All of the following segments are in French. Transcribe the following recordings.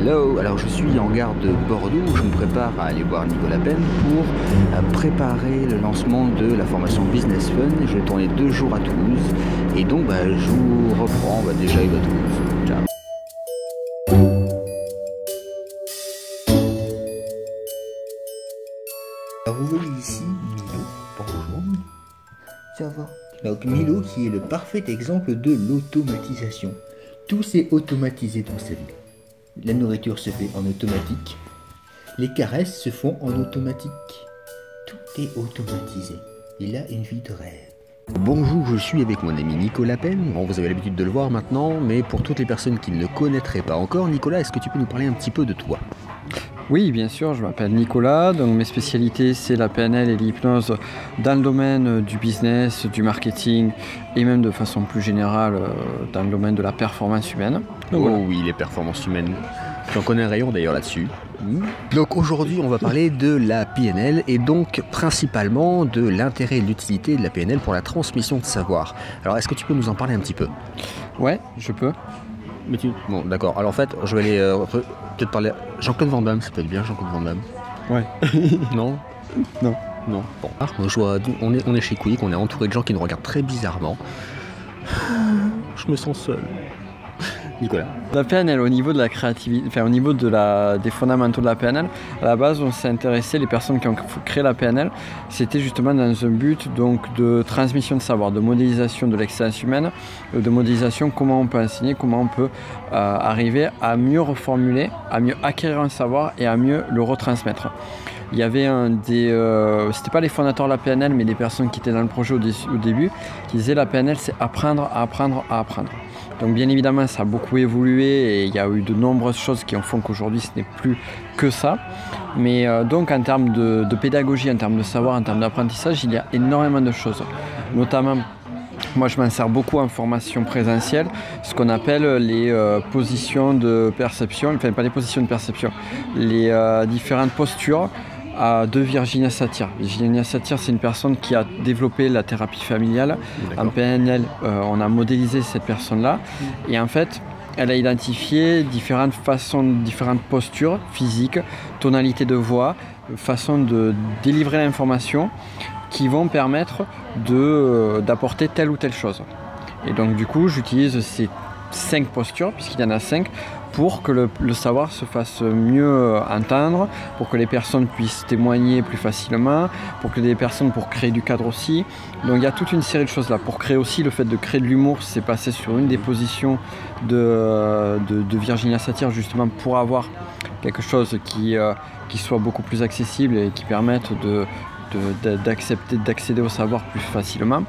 Hello, alors je suis en gare de Bordeaux où je me prépare à aller voir Nicolas Penn pour préparer le lancement de la formation Business Fun. Je vais tourner 2 jours à Toulouse et donc je vous reprends, déjà il va à Toulouse. Ciao. Alors vous voyez ici Milo, bonjour. Ça va. Donc Milo qui est le parfait exemple de l'automatisation. Tout s'est automatisé dans sa vie. La nourriture se fait en automatique. Les caresses se font en automatique. Tout est automatisé. Il a une vie de rêve. Bonjour, je suis avec mon ami Nicolas Penn. Bon, vous avez l'habitude de le voir maintenant, mais pour toutes les personnes qui ne le connaîtraient pas encore, Nicolas, est-ce que tu peux nous parler un petit peu de toi ? Oui, bien sûr, je m'appelle Nicolas, donc mes spécialités c'est la PNL et l'hypnose dans le domaine du business, du marketing et même de façon plus générale dans le domaine de la performance humaine. Donc, voilà. Oui, les performances humaines, j'en connais un rayon d'ailleurs là-dessus. Donc aujourd'hui on va parler de la PNL et donc principalement de l'intérêt et de l'utilité de la PNL pour la transmission de savoir. Alors est-ce que tu peux nous en parler un petit peu ? Ouais, je peux. Mais bon, d'accord. Alors en fait, je vais aller peut-être parler. Jean-Claude Van Damme, ça peut être bien, Jean-Claude Van Damme. Ouais. Non. Non. Non. Bon. On est chez Quick, on est entouré de gens qui nous regardent très bizarrement. Je me sens seul. Nicolas. La PNL, au niveau de la créativité, enfin au niveau des fondamentaux de la PNL, à la base on s'est intéressé, les personnes qui ont créé la PNL, c'était justement dans un but donc de transmission de savoir, de modélisation de l'excellence humaine, de modélisation comment on peut enseigner, comment on peut arriver à mieux reformuler, à mieux acquérir un savoir et à mieux le retransmettre. Il y avait c'était pas les fondateurs de la PNL, mais des personnes qui étaient dans le projet au début, qui disaient la PNL c'est apprendre à apprendre à apprendre. Donc bien évidemment ça a beaucoup évolué et il y a eu de nombreuses choses qui en font qu'aujourd'hui ce n'est plus que ça. Mais donc en termes de pédagogie, en termes de savoir, en termes d'apprentissage, il y a énormément de choses. Notamment, moi je m'en sers beaucoup en formation présentielle, ce qu'on appelle les positions de perception, enfin pas les positions de perception, les différentes postures de Virginia Satir. Virginia Satir, c'est une personne qui a développé la thérapie familiale. En PNL, on a modélisé cette personne-là. Et en fait, elle a identifié différentes façons, différentes postures physiques, tonalités de voix, façons de délivrer l'information qui vont permettre d'apporter telle ou telle chose. Et donc du coup, j'utilise ces 5 postures, puisqu'il y en a 5, pour que le savoir se fasse mieux entendre, pour que les personnes puissent témoigner plus facilement, pour créer du cadre aussi. Donc il y a toute une série de choses là. Pour créer aussi le fait de créer de l'humour, c'est passé sur une des positions de Virginia Satir, justement pour avoir quelque chose qui soit beaucoup plus accessible et qui permette d'accéder au savoir plus facilement.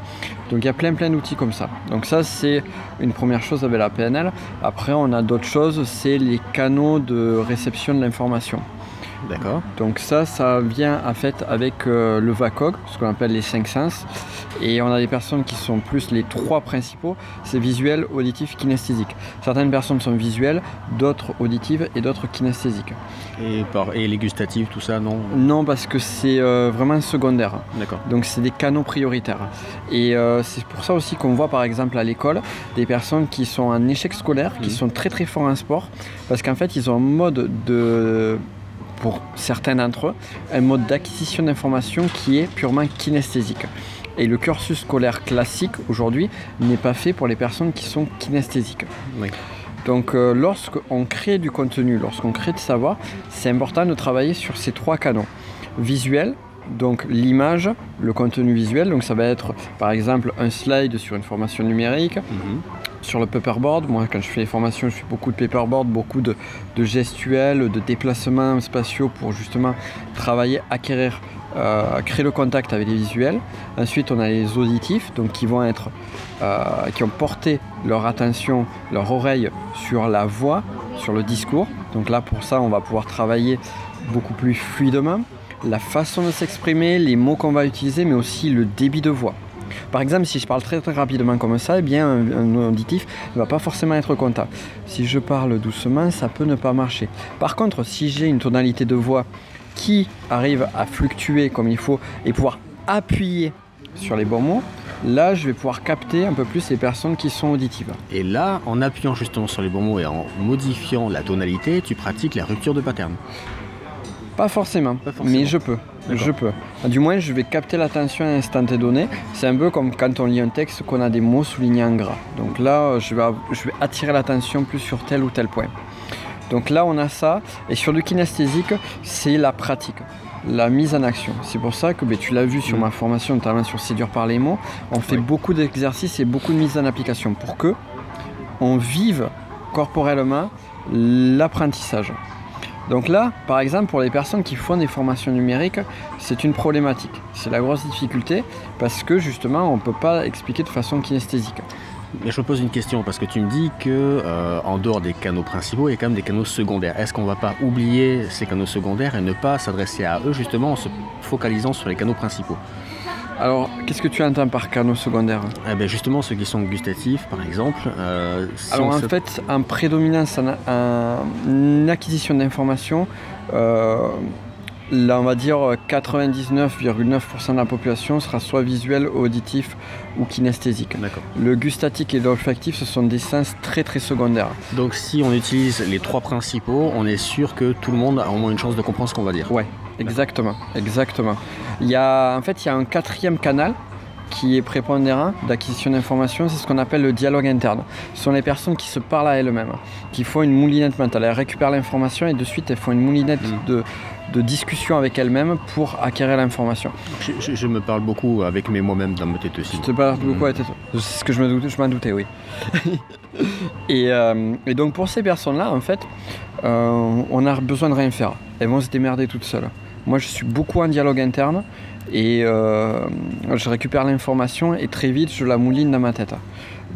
Donc il y a plein d'outils comme ça. Donc ça c'est une première chose avec la PNL. Après on a d'autres choses, c'est les canaux de réception de l'information. D'accord. Donc ça vient en fait avec le VACOG, ce qu'on appelle les 5 sens. Et on a des personnes qui sont plus les 3 principaux, c'est visuel, auditif, kinesthésique. Certaines personnes sont visuelles, d'autres auditives et d'autres kinesthésiques. Et les gustatives, tout ça, non ? Non, parce que c'est vraiment secondaire. D'accord. Donc c'est des canaux prioritaires. Et c'est pour ça aussi qu'on voit par exemple à l'école des personnes qui sont en échec scolaire, qui sont très très forts en sport, parce qu'en fait ils ont un mode pour certains d'entre eux, un mode d'acquisition d'informations qui est purement kinesthésique. Et le cursus scolaire classique aujourd'hui n'est pas fait pour les personnes qui sont kinesthésiques. Oui. Donc lorsqu'on crée du contenu, lorsqu'on crée du savoir, c'est important de travailler sur ces 3 canaux. Visuel, donc l'image, le contenu visuel, donc ça va être par exemple un slide sur une formation numérique, sur le paperboard. Moi quand je fais les formations, je fais beaucoup de paperboard, beaucoup de gestuels, de déplacements spatiaux pour justement travailler, acquérir, créer le contact avec les visuels. Ensuite on a les auditifs, donc qui vont être qui ont porté leur attention, leur oreille sur la voix, sur le discours. Donc là pour ça on va pouvoir travailler beaucoup plus fluidement la façon de s'exprimer, les mots qu'on va utiliser, mais aussi le débit de voix. Par exemple, si je parle très rapidement comme ça, eh bien un auditif ne va pas forcément être content. Si je parle doucement, ça peut ne pas marcher. Par contre, si j'ai une tonalité de voix qui arrive à fluctuer comme il faut et pouvoir appuyer sur les bons mots, là je vais pouvoir capter un peu plus les personnes qui sont auditives. Et là, en appuyant justement sur les bons mots et en modifiant la tonalité, tu pratiques la rupture de pattern. Pas forcément, mais je peux. Du moins, je vais capter l'attention à un instant donné. C'est un peu comme quand on lit un texte qu'on a des mots soulignés en gras. Donc là, je vais attirer l'attention plus sur tel ou tel point. Donc là, on a ça. Et sur le kinesthésique, c'est la pratique, la mise en action. C'est pour ça que tu l'as vu sur ma formation, notamment sur Séduire par les mots, on fait beaucoup d'exercices et beaucoup de mise en application pour que on vive corporellement l'apprentissage. Donc là, par exemple, pour les personnes qui font des formations numériques, c'est une problématique. C'est la grosse difficulté parce que justement, on ne peut pas expliquer de façon kinesthésique. Mais je me pose une question parce que tu me dis que en dehors des canaux principaux, il y a quand même des canaux secondaires. Est-ce qu'on ne va pas oublier ces canaux secondaires et ne pas s'adresser à eux justement en se focalisant sur les canaux principaux? Alors, qu'est-ce que tu entends par canaux secondaires? Justement, ceux qui sont gustatifs, par exemple. Alors, en fait, en prédominance, en acquisition d'informations, là, on va dire 99,9% de la population sera soit visuel, auditif ou kinesthésique. Le gustatif et l'olfactif, ce sont des sens très très secondaires. Donc, si on utilise les trois principaux, on est sûr que tout le monde a au moins une chance de comprendre ce qu'on va dire. Ouais. Exactement. Il y a un quatrième canal qui est prépondérant d'acquisition d'informations, c'est ce qu'on appelle le dialogue interne. Ce sont les personnes qui se parlent à elles-mêmes, qui font une moulinette mentale. Elles récupèrent l'information et de suite elles font une moulinette de discussion avec elles-mêmes pour acquérir l'information. Je me parle beaucoup avec moi-même dans ma tête aussi. Je te parle beaucoup avec ta tête. C'est ce que je m'en doutais, oui. et donc pour ces personnes-là, en fait, on a besoin de rien faire. Elles vont se démerder toutes seules. Moi, je suis beaucoup en dialogue interne et je récupère l'information et très vite, je la mouline dans ma tête.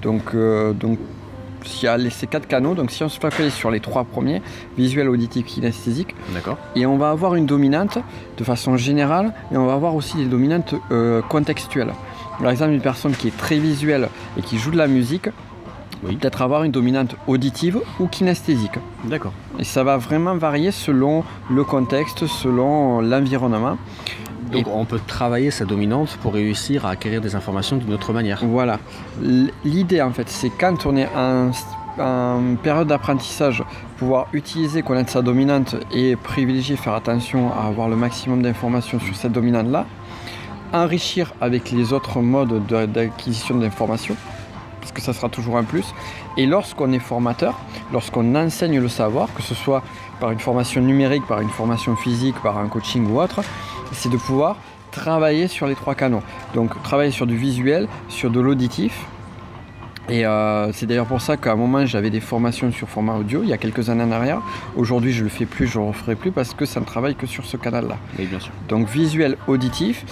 Donc il y a ces 4 canaux. Donc, si on se focalise sur les 3 premiers, visuel, auditif, kinesthésique, et on va avoir une dominante de façon générale et on va avoir aussi des dominantes contextuelles. Par exemple, une personne qui est très visuelle et qui joue de la musique, peut-être avoir une dominante auditive ou kinesthésique. D'accord. Et ça va vraiment varier selon le contexte, selon l'environnement. Donc on peut travailler sa dominante pour réussir à acquérir des informations d'une autre manière. Voilà. L'idée en fait, c'est quand on est en période d'apprentissage, pouvoir utiliser, connaître sa dominante et privilégier, faire attention à avoir le maximum d'informations sur cette dominante-là, enrichir avec les autres modes d'acquisition d'informations, parce que ça sera toujours un plus. Et lorsqu'on est formateur, lorsqu'on enseigne le savoir, que ce soit par une formation numérique, par une formation physique, par un coaching ou autre, c'est de pouvoir travailler sur les 3 canaux. Donc travailler sur du visuel, sur de l'auditif. Et c'est d'ailleurs pour ça qu'à un moment j'avais des formations sur format audio il y a quelques années en arrière. Aujourd'hui je le fais plus, je le referai plus parce que ça ne travaille que sur ce canal-là. Oui, bien sûr. Donc visuel, auditif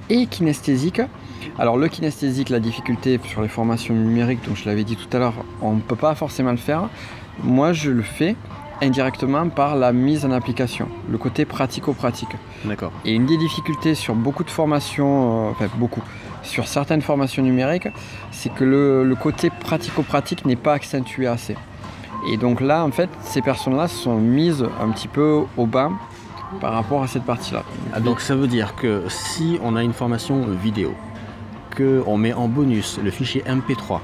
et kinesthésique. Alors le kinesthésique, la difficulté sur les formations numériques, donc je l'avais dit tout à l'heure, on ne peut pas forcément le faire. Moi je le fais indirectement par la mise en application, le côté pratico-pratique. D'accord. Et une des difficultés sur beaucoup de formations, sur certaines formations numériques, c'est que le côté pratico-pratique n'est pas accentué assez. Et donc là, en fait, ces personnes-là sont mises un petit peu au bas par rapport à cette partie-là. Donc ça veut dire que si on a une formation vidéo, qu'on met en bonus le fichier MP3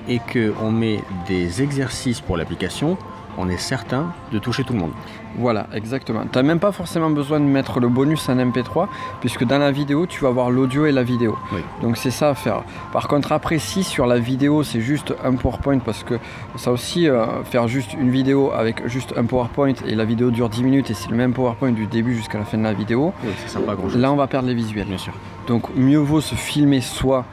et qu'on met des exercices pour l'application, on est certain de toucher tout le monde. Voilà, exactement. Tu n'as même pas forcément besoin de mettre le bonus en MP3, puisque dans la vidéo, tu vas avoir l'audio et la vidéo. Oui. Donc c'est ça à faire. Par contre, après, si sur la vidéo, c'est juste un PowerPoint, parce que ça aussi, faire juste une vidéo avec juste un PowerPoint, et la vidéo dure 10 minutes, et c'est le même PowerPoint du début jusqu'à la fin de la vidéo, oui, ça sert pas à grand-chose. Là, on va perdre les visuels. Bien sûr. Donc mieux vaut se filmer soi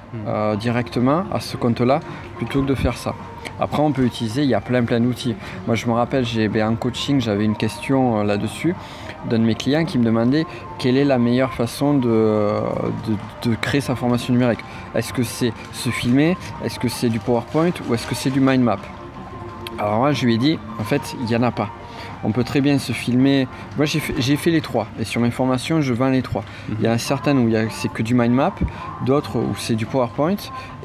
directement à ce compte-là, plutôt que de faire ça. Après, on peut utiliser, il y a plein d'outils. Moi, je me rappelle, en coaching, j'avais une question là-dessus d'un de mes clients qui me demandait quelle est la meilleure façon de créer sa formation numérique. Est-ce que c'est se filmer? Est-ce que c'est du PowerPoint? Ou est-ce que c'est du mind map? Alors moi, je lui ai dit, en fait, il n'y en a pas. On peut très bien se filmer. Moi, j'ai fait les 3. Et sur mes formations, je vends les 3. Il y a certaines où c'est que du mind map, d'autres où c'est du PowerPoint,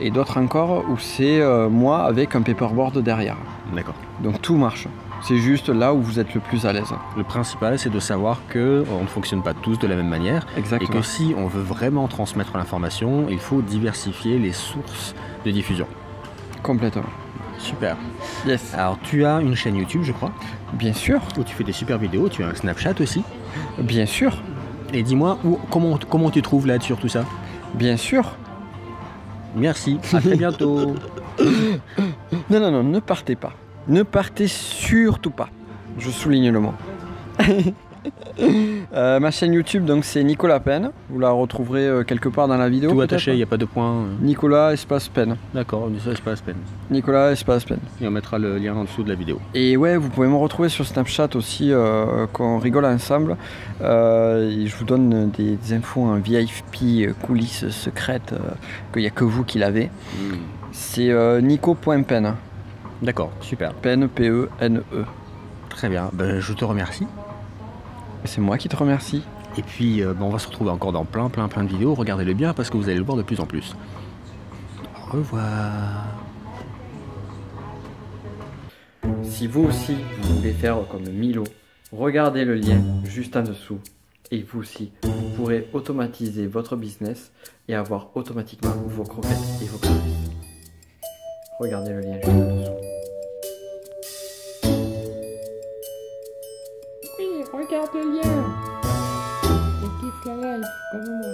et d'autres encore où c'est moi avec un paperboard derrière. D'accord. Donc tout marche. C'est juste là où vous êtes le plus à l'aise. Le principal, c'est de savoir qu'on ne fonctionne pas tous de la même manière. Exactement. Et que si on veut vraiment transmettre l'information, il faut diversifier les sources de diffusion. Complètement. Super. Yes. Alors, tu as une chaîne YouTube, je crois, Bien sûr. où tu fais des super vidéos. Tu as un Snapchat aussi. Bien sûr. Et dis-moi, comment tu trouves là sur tout ça? Bien sûr. Merci, à très bientôt. Non, ne partez pas. Ne partez surtout pas. Je souligne le mot. Ma chaîne YouTube, donc c'est Nicolas Penn. Vous la retrouverez quelque part dans la vidéo. Tout peut-être. attaché, il n'y a pas de point. Nicolas espace Penn. D'accord, ça c'est pas la peine. Nicolas espace Penn. Et on mettra le lien en dessous de la vidéo. Et ouais, vous pouvez me retrouver sur Snapchat aussi, qu'on rigole ensemble. Et je vous donne des infos en VIP, coulisses secrètes, qu'il n'y a que vous qui l'avez. C'est nico.pen. D'accord, super. Pen, P-E-N-E. Très bien, ben, je te remercie. C'est moi qui te remercie. Et puis, on va se retrouver encore dans plein de vidéos. Regardez-le bien parce que vous allez le voir de plus en plus. Au revoir. Si vous aussi, vous voulez faire comme Milo, regardez le lien juste en dessous. Et vous aussi, vous pourrez automatiser votre business et avoir automatiquement vos croquettes et vos services. Regardez le lien juste en dessous. Oui, regarde le lien. Et kiffe la life comme moi.